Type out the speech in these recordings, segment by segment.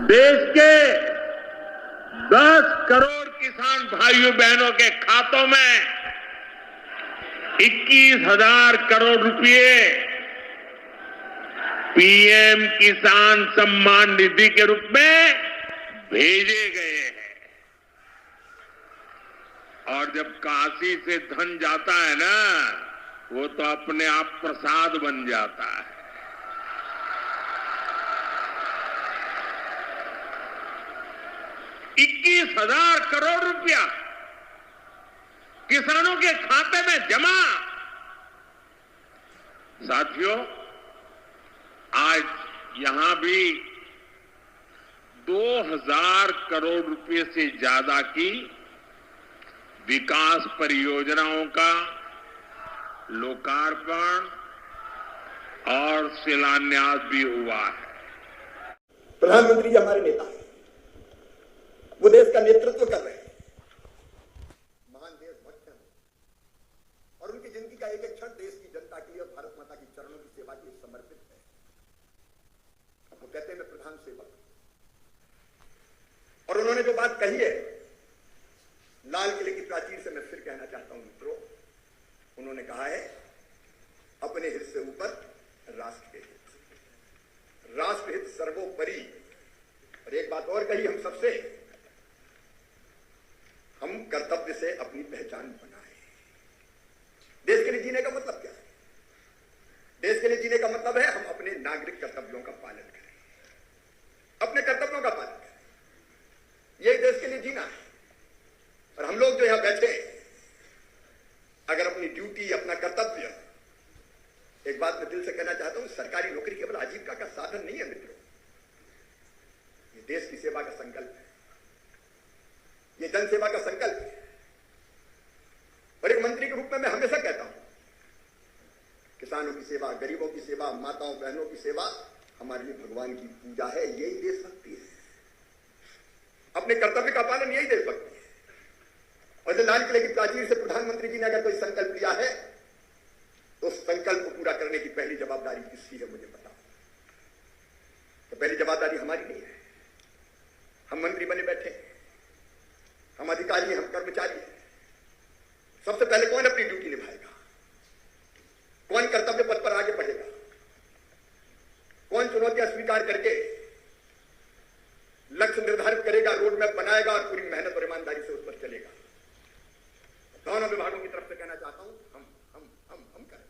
देश के 10 करोड़ किसान भाइयों बहनों के खातों में 21,000 करोड़ रुपए पीएम किसान सम्मान निधि के रूप में भेजे गए हैं। और जब काशी से धन जाता है ना, वो तो अपने आप प्रसाद बन जाता है। ₹21,000 करोड़ रुपया किसानों के खाते में जमा। साथियों, आज यहां भी 2,000 करोड़ रुपए से ज्यादा की विकास परियोजनाओं का लोकार्पण और शिलान्यास भी हुआ है। प्रधानमंत्री जी हमारे नेता हैं, वो देश का नेतृत्व कर रहे हैं, महान देशभक्त हैं और उनकी जिंदगी का एक एक क्षण देश की जनता के लिए और भारत माता की चरणों की सेवा के लिए समर्पित है। वो कहते हैं मैं प्रधान सेवक, और उन्होंने जो बात कही है लाल किले की प्राचीर से मैं फिर कहना चाहता हूं मित्रों, उन्होंने कहा है अपने हित से ऊपर राष्ट्र हित, राष्ट्रहित सर्वोपरि। और एक बात और कही हम सबसे, हम कर्तव्य से अपनी पहचान बनाए। देश के लिए जीने का मतलब क्या है? देश के लिए जीने का मतलब है हम अपने नागरिक कर्तव्यों का पालन करें, अपने कर्तव्यों का पालन करें। यही देश के लिए जीना है। और हम लोग जो यहां बैठे, अगर अपनी ड्यूटी, अपना कर्तव्य, एक बात मैं दिल से कहना चाहता हूं, सरकारी नौकरी केवल आजीविका का साधन नहीं है मित्रों, ये देश की सेवा का संकल्प है, ये जन सेवा का संकल्प है। और एक मंत्री के रूप में मैं हमेशा कहता हूं, किसानों की सेवा, गरीबों की सेवा, माताओं बहनों की सेवा हमारे लिए भगवान की पूजा है। यही देशभक्ति है, अपने कर्तव्य का पालन यही देशभक्ति है। और जो लाल किले की प्राचीर से प्रधानमंत्री जी ने अगर कोई संकल्प लिया है, तो उस संकल्प को पूरा करने की पहली जवाबदारी किसकी है मुझे बताओ। तो पहली जवाबदारी हमारी नहीं है। हम मंत्री बने बैठे, हम अधिकारी, हम कर्मचारी हैं। सबसे पहले कौन अपनी ड्यूटी निभाएगा, कौन कर्तव्य पथ पर आगे बढ़ेगा, कौन चुनौतियां स्वीकार करके लक्ष्य निर्धारित करेगा, रोड मैप बनाएगा और पूरी मेहनत और ईमानदारी से उस पर चलेगा। दोनों विभागों की तरफ से कहना चाहता हूं, हम करें।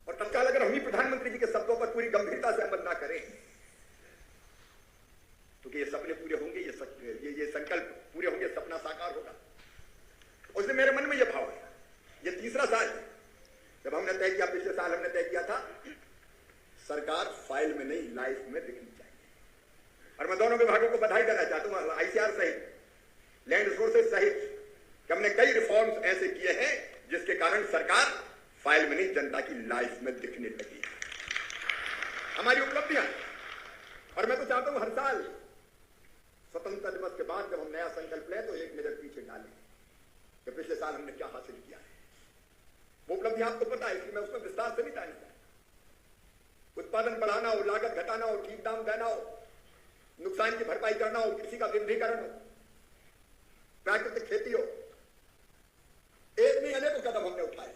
और तत्काल अगर हम ही प्रधानमंत्री जी के शब्दों पर पूरी गंभीरता से अमल ना करें, तो ये सपने पूरे होंगे, ये संकल्प पूरे होंगे, सपना साकार होगा। उसने मेरे मन में यह भाव है, ये तीसरा साल है जब हमने तय किया, पिछले साल हमने तय किया था सरकार फाइल में नहीं लाइफ में दिखनी चाहिए। और मैं दोनों विभागों को बधाई देना चाहता हूं, आईसीआर सहित, लैंड रिसोर्सेज सहित, कि हमने कई रिफॉर्म्स ऐसे किए हैं जिसके कारण सरकार फाइल में नहीं जनता की लाइफ में दिखने लगी। हमारी उपलब्धियां, और मैं तो चाहता हूं हर साल स्वतंत्रता दिवस के बाद जब हम नया संकल्प लें तो एक नजर पीछे डालें कि पिछले साल हमने क्या हासिल किया है। वो उपलब्धि आपको पता है, इसलिए मैं उसमें विस्तार से नहीं जाना चाहता। उत्पादन बढ़ाना हो, लागत घटाना हो, ठीक दाम देना हो, नुकसान की भरपाई करना हो, कृषि का विविधीकरण हो, प्राकृतिक खेती हो, एक नहीं अनेकों कदम हमने उठाए।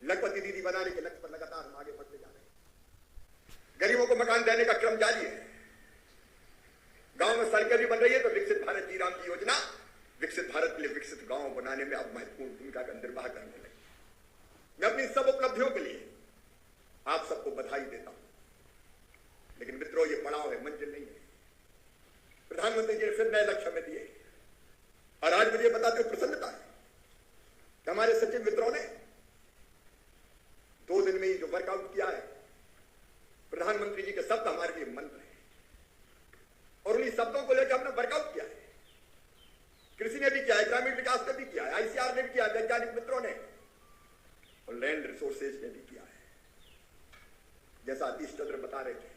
लखपति दीदी बनाने के लक्ष्य पर लगातार हम आगे बढ़ते जा रहे हैं। गरीबों को मकान देने का क्रम जारी है। गांव में सड़कें भी बन रही है, तो विकसित भारत जी राम की योजना विकसित भारत के लिए विकसित गांव बनाने में अब महत्वपूर्ण भूमिका का निर्वाह करने लगी। मैं अपनी सब उपलब्धियों के लिए आप सबको बधाई देता हूं। लेकिन मित्रों, ये पड़ाव है, मंजिल नहीं है। प्रधानमंत्री जी ने फिर नए लक्ष्य में दिए, और आज मुझे बताते हुए प्रसन्नता है कि हमारे सचिव मित्रों ने 2 दिन में ही जो वर्कआउट किया है, प्रधानमंत्री जी के शब्द हमारे लिए मंत्र है, और उन्हीं शब्दों को लेकर हमने वर्कआउट किया है। कृषि ने भी किया है, ग्रामीण विकास ने भी किया है, आईसीआर ने भी किया है, वैज्ञानिक मित्रों ने, और लैंड रिसोर्सेज ने भी किया है। जैसा आतिश चंद्र बता रहे थे,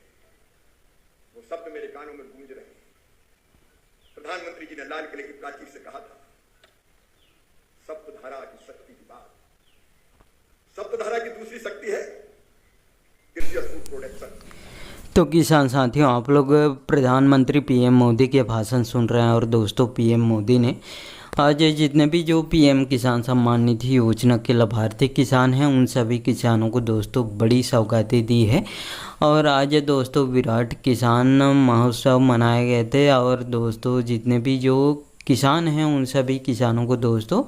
वो शब्द मेरे कानों में गूंज रहे हैं। प्रधानमंत्री जी ने लाल किले की प्राचीर से कहा था, सप्तधारा की शक्ति की बात। सप्तधारा की दूसरी शक्ति है कृषि और फूड प्रोडक्शन। तो किसान साथियों, आप लोग प्रधानमंत्री पीएम मोदी के भाषण सुन रहे हैं। और दोस्तों, पीएम मोदी ने आज जितने भी जो पीएम किसान सम्मान निधि योजना के लाभार्थी किसान हैं, उन सभी किसानों को दोस्तों बड़ी सौगातें दी है। और आज दोस्तों विराट किसान महोत्सव मनाए गए थे। और दोस्तों जितने भी जो किसान हैं, उन सभी किसानों को दोस्तों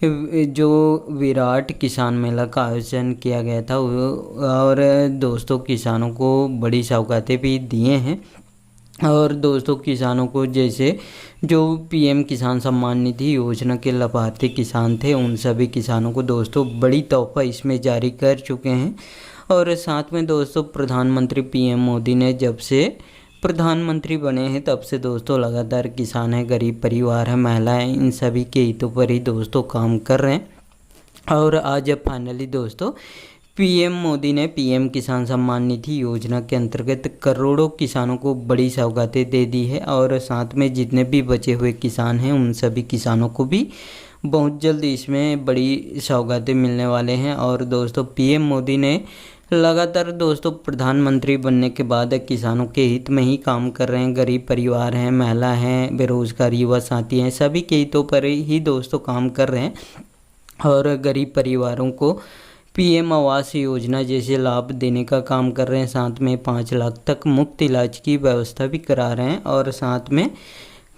जो विराट किसान मेला का आयोजन किया गया था और दोस्तों किसानों को बड़ी सौगातें भी दिए हैं। और दोस्तों किसानों को जैसे जो पीएम किसान सम्मान निधि योजना के लाभार्थी किसान थे, उन सभी किसानों को दोस्तों बड़ी तोहफा इसमें जारी कर चुके हैं। और साथ में दोस्तों प्रधानमंत्री पीएम मोदी ने जब से प्रधानमंत्री बने हैं तब से दोस्तों लगातार किसान है, गरीब परिवार है, महिलाएं, इन सभी के हितों पर ही दोस्तों काम कर रहे हैं। और आज फाइनली दोस्तों पीएम मोदी ने पीएम किसान सम्मान निधि योजना के अंतर्गत करोड़ों किसानों को बड़ी सौगातें दे दी है। और साथ में जितने भी बचे हुए किसान हैं, उन सभी किसानों को भी बहुत जल्द इसमें बड़ी सौगातें मिलने वाले हैं। और दोस्तों पीएम मोदी ने लगातार दोस्तों प्रधानमंत्री बनने के बाद किसानों के हित में ही काम कर रहे हैं। गरीब परिवार हैं, महिला हैं, बेरोजगार युवा साथी हैं, सभी के हितों पर ही दोस्तों काम कर रहे हैं। और गरीब परिवारों को पीएम आवास योजना जैसे लाभ देने का काम कर रहे हैं। साथ में 5 लाख तक मुफ्त इलाज की व्यवस्था भी करा रहे हैं। और साथ में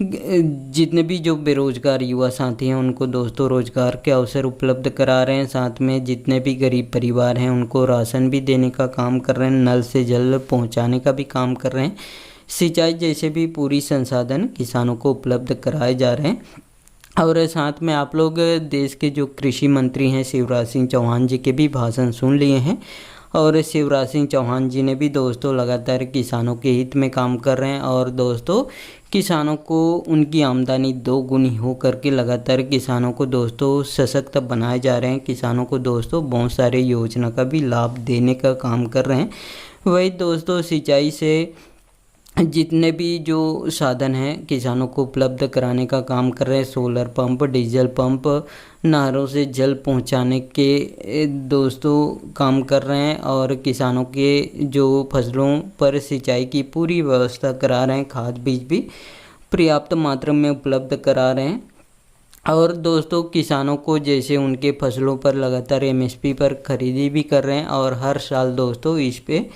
जितने भी जो बेरोजगार युवा साथी हैं, उनको दोस्तों रोजगार के अवसर उपलब्ध करा रहे हैं। साथ में जितने भी गरीब परिवार हैं, उनको राशन भी देने का काम कर रहे हैं, नल से जल पहुंचाने का भी काम कर रहे हैं, सिंचाई जैसे भी पूरी संसाधन किसानों को उपलब्ध कराए जा रहे हैं। और साथ में आप लोग देश के जो कृषि मंत्री हैं शिवराज सिंह चौहान जी के भी भाषण सुन लिए हैं। और शिवराज सिंह चौहान जी ने भी दोस्तों लगातार किसानों के हित में काम कर रहे हैं। और दोस्तों किसानों को उनकी आमदनी 2 गुनी हो करके लगातार किसानों को दोस्तों सशक्त बनाए जा रहे हैं। किसानों को दोस्तों बहुत सारे योजना का भी लाभ देने का काम कर रहे हैं। वही दोस्तों सिंचाई से जितने भी जो साधन हैं किसानों को उपलब्ध कराने का काम कर रहे हैं। सोलर पंप, डीजल पंप, नहरों से जल पहुंचाने के दोस्तों काम कर रहे हैं। और किसानों के जो फसलों पर सिंचाई की पूरी व्यवस्था करा रहे हैं। खाद बीज भी पर्याप्त मात्रा में उपलब्ध करा रहे हैं। और दोस्तों किसानों को जैसे उनके फसलों पर लगातार एमएसपी पर खरीदी भी कर रहे हैं। और हर साल दोस्तों इस पे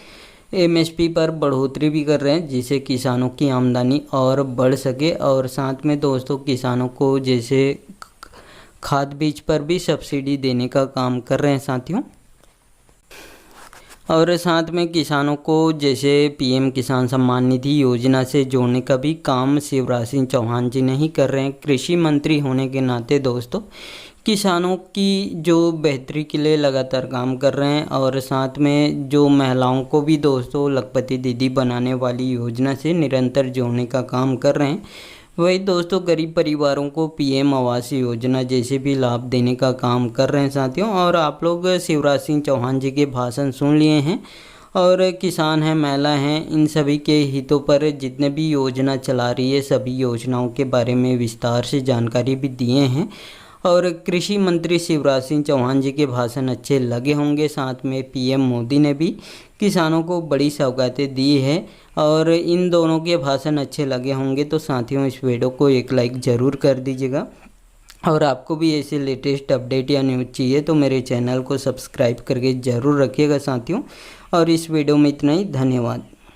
एमएसपी पर बढ़ोतरी भी कर रहे हैं, जिससे किसानों की आमदनी और बढ़ सके। और साथ में दोस्तों किसानों को जैसे खाद बीज पर भी सब्सिडी देने का काम कर रहे हैं साथियों। और साथ में किसानों को जैसे पीएम किसान सम्मान निधि योजना से जोड़ने का भी काम शिवराज सिंह चौहान जी नहीं कर रहे हैं। कृषि मंत्री होने के नाते दोस्तों किसानों की जो बेहतरी के लिए लगातार काम कर रहे हैं। और साथ में जो महिलाओं को भी दोस्तों लखपति दीदी बनाने वाली योजना से निरंतर जोड़ने का काम कर रहे हैं। वही दोस्तों गरीब परिवारों को पीएम आवास योजना जैसे भी लाभ देने का काम कर रहे हैं साथियों। और आप लोग शिवराज सिंह चौहान जी के भाषण सुन लिए हैं। और किसान हैं, महिला हैं, इन सभी के हितों पर जितने भी योजना चला रही है, सभी योजनाओं के बारे में विस्तार से जानकारी भी दिए हैं। और कृषि मंत्री शिवराज सिंह चौहान जी के भाषण अच्छे लगे होंगे। साथ में पीएम मोदी ने भी किसानों को बड़ी सौगातें दी है। और इन दोनों के भाषण अच्छे लगे होंगे तो साथियों इस वीडियो को एक लाइक ज़रूर कर दीजिएगा। और आपको भी ऐसे लेटेस्ट अपडेट या न्यूज़ चाहिए तो मेरे चैनल को सब्सक्राइब करके ज़रूर रखिएगा साथियों। और इस वीडियो में इतना ही, धन्यवाद।